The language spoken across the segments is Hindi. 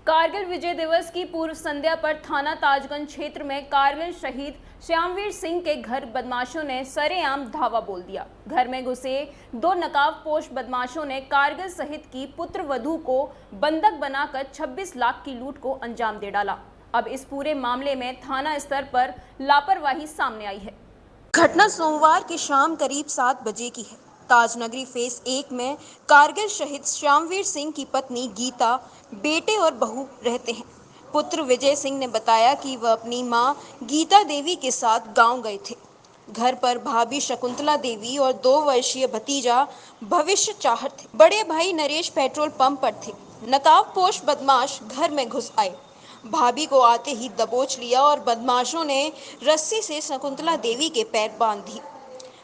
कारगिल विजय दिवस की पूर्व संध्या पर थाना ताजगंज क्षेत्र में कारगिल शहीद श्यामवीर सिंह के घर बदमाशों ने सरेआम धावा बोल दिया। घर में घुसे दो नकाबपोश बदमाशों ने कारगिल शहीद की पुत्र वधू को बंधक बनाकर 26 लाख की लूट को अंजाम दे डाला। अब इस पूरे मामले में थाना स्तर पर लापरवाही सामने आई है। घटना सोमवार की शाम करीब 7 बजे की है। ताजनगरी फेस 1 में कारगिल शहीद श्यामवीर सिंह की पत्नी गीता, बेटे और बहू रहते हैं। पुत्र विजय सिंह ने बताया कि वह अपनी मां गीता देवी के साथ गांव गए थे। घर पर भाभी शकुंतला देवी और 2 वर्षीय भतीजा भविष्य चाहत थे। बड़े भाई नरेश पेट्रोल पंप पर थे। नकाबपोश बदमाश घर में घुस आए। भाभी को आते ही दबोच लिया और बदमाशों ने रस्सी से शकुंतला देवी के पैर बांध दिए।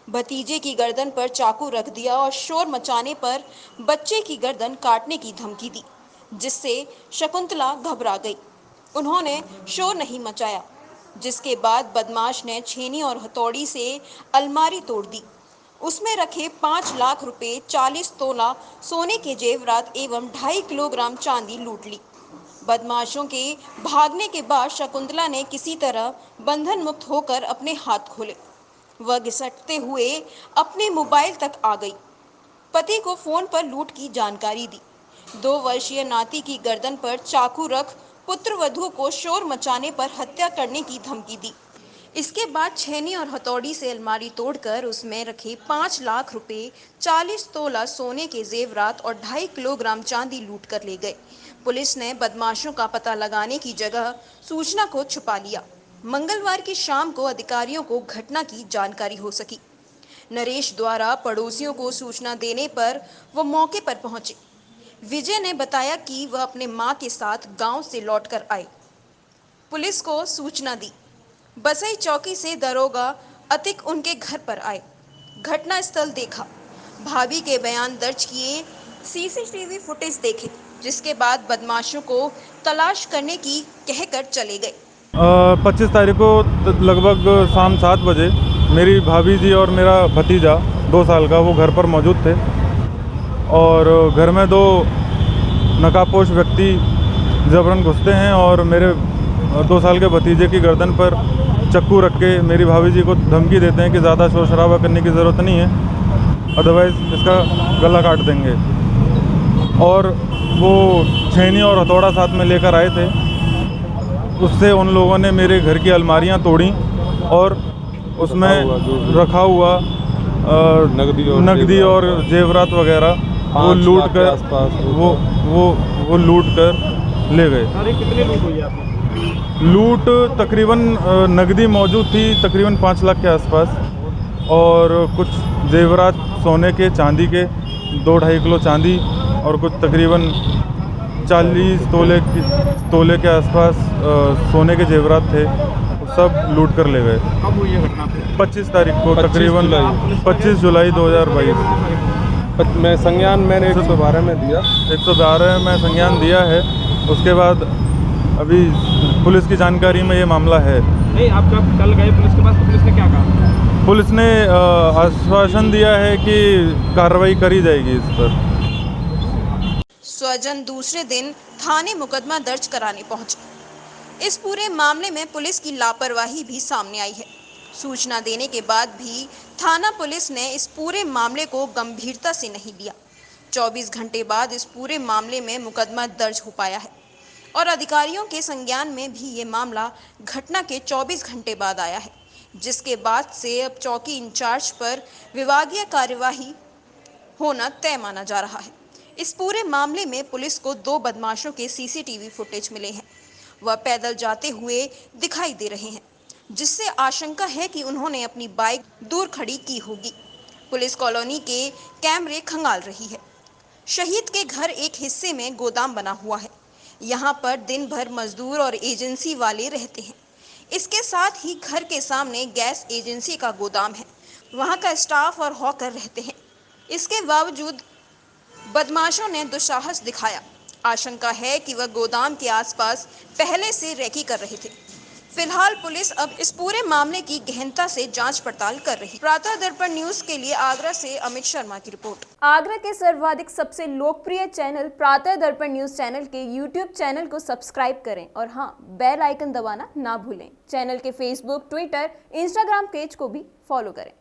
भतीजे की गर्दन पर चाकू रख दिया और शोर मचाने पर बच्चे की गर्दन काटने की धमकी दी, जिससे शकुंतला घबरा गई। उन्होंने शोर नहीं मचाया, जिसके बाद बदमाश ने छेनी और हथौड़ी से अलमारी तोड़ दी। उसमें रखे 5 लाख रुपए, 40 तोला सोने के जेवरात एवं 2.5 किलोग्राम चांदी लूट ली। बदमाशों के भागने के बाद शकुंतला ने किसी तरह बंधन मुक्त होकर अपने हाथ खोले। वह घिसटते हुए अपने मोबाइल तक आ गई। पति को फोन पर लूट की जानकारी दी। 2 वर्षीय नाती की गर्दन पर चाकू रख पुत्रवधू को शोर मचाने पर हत्या करने की धमकी दी। इसके बाद छेनी और हथौड़ी से अलमारी तोड़कर उसमें रखे 5 लाख रुपए, 40 तोला सोने के जेवरात और 2.5 किलोग्राम चांदी लूट कर ले गए। पुलिस ने बदमाशों का पता लगाने की जगह सूचना को छुपा लिया। मंगलवार की शाम को अधिकारियों को घटना की जानकारी हो सकी। नरेश द्वारा पड़ोसियों को सूचना देने पर वो मौके पर पहुंचे। विजय ने बताया कि वह अपने मां के साथ गांव से लौटकर आए। पुलिस को सूचना दी। बसई चौकी से दरोगा अतिक उनके घर पर आए। घटना स्थल देखा, भाभी के बयान दर्ज किए, सीसीटीवी फुटेज देखे, जिसके बाद बदमाशों को तलाश करने की कहकर चले गए। 25 तारीख को लगभग शाम 7 बजे मेरी भाभी जी और मेरा भतीजा 2 साल का वो घर पर मौजूद थे और घर में 2 नकाबपोश व्यक्ति जबरन घुसते हैं और मेरे 2 साल के भतीजे की गर्दन पर चाकू रख के मेरी भाभी जी को धमकी देते हैं कि ज़्यादा शोर शराबा करने की ज़रूरत नहीं है, अदरवाइज़ इसका गला काट देंगे। और वो छेनी और हथौड़ा साथ में लेकर आए थे। उससे उन लोगों ने मेरे घर की अलमारियां तोड़ी और उसमें रखा हुआ नकदी और जेवरात वगैरह वो लूट कर वो लूट कर ले गए। कितनी लूट हुई आपने? लूट तकरीबन नकदी मौजूद थी तकरीबन 5 लाख के आसपास और कुछ जेवरात सोने के, चांदी के 2-2.5 किलो चांदी और कुछ तकरीबन 40 तोले के आसपास सोने के जेवरात थे, सब लूट कर ले गए। कब हुई है घटना? 25 तारीख को तकरीबन 25 जुलाई 2022 मैं संज्ञान मैंने 112 में दिया। 112 में संज्ञान दिया है। उसके बाद अभी पुलिस की जानकारी में ये मामला है। नहीं, आप जब कल गए पुलिस के पास तो पुलिस ने क्या कहा? पुलिस ने आश्वासन दिया है कि कार्रवाई करी जाएगी इस पर। स्वजन दूसरे दिन थाने मुकदमा दर्ज कराने पहुंचे। इस पूरे मामले में पुलिस की लापरवाही भी सामने आई है। सूचना देने के बाद भी थाना पुलिस ने इस पूरे मामले को गंभीरता से नहीं लिया। 24 घंटे बाद इस पूरे मामले में मुकदमा दर्ज हो पाया है और अधिकारियों के संज्ञान में भी ये मामला घटना के 24 घंटे बाद आया है, जिसके बाद से अब चौकी इंचार्ज पर विभागीय कार्यवाही होना तय माना जा रहा है। इस पूरे मामले में पुलिस को 2 बदमाशों के सीसीटीवी फुटेज मिले हैं। वह पैदल जाते हुए दिखाई दे रहे हैं, जिससे आशंका है कि उन्होंने अपनी बाइक दूर खड़ी की होगी। पुलिस कॉलोनी के कैमरे खंगाल रही है। शहीद के घर एक हिस्से में गोदाम बना हुआ है। यहाँ पर दिन भर मजदूर और एजेंसी वाले रहते हैं। इसके साथ ही घर के सामने गैस एजेंसी का गोदाम है। वहाँ का स्टाफ और हॉकर रहते हैं। इसके बावजूद बदमाशों ने दुस्साहस दिखाया। आशंका है कि वह गोदाम के आसपास पहले से रेकी कर रहे थे। फिलहाल पुलिस अब इस पूरे मामले की गहनता से जांच पड़ताल कर रही है। प्रातः दर्पण न्यूज के लिए आगरा से अमित शर्मा की रिपोर्ट। आगरा के सर्वाधिक सबसे लोकप्रिय चैनल प्रातः दर्पण न्यूज चैनल के यूट्यूब चैनल को सब्सक्राइब करें और हाँ, बेल आइकन दबाना ना भूलें। चैनल के फेसबुक, ट्विटर, इंस्टाग्राम पेज को भी फॉलो करें।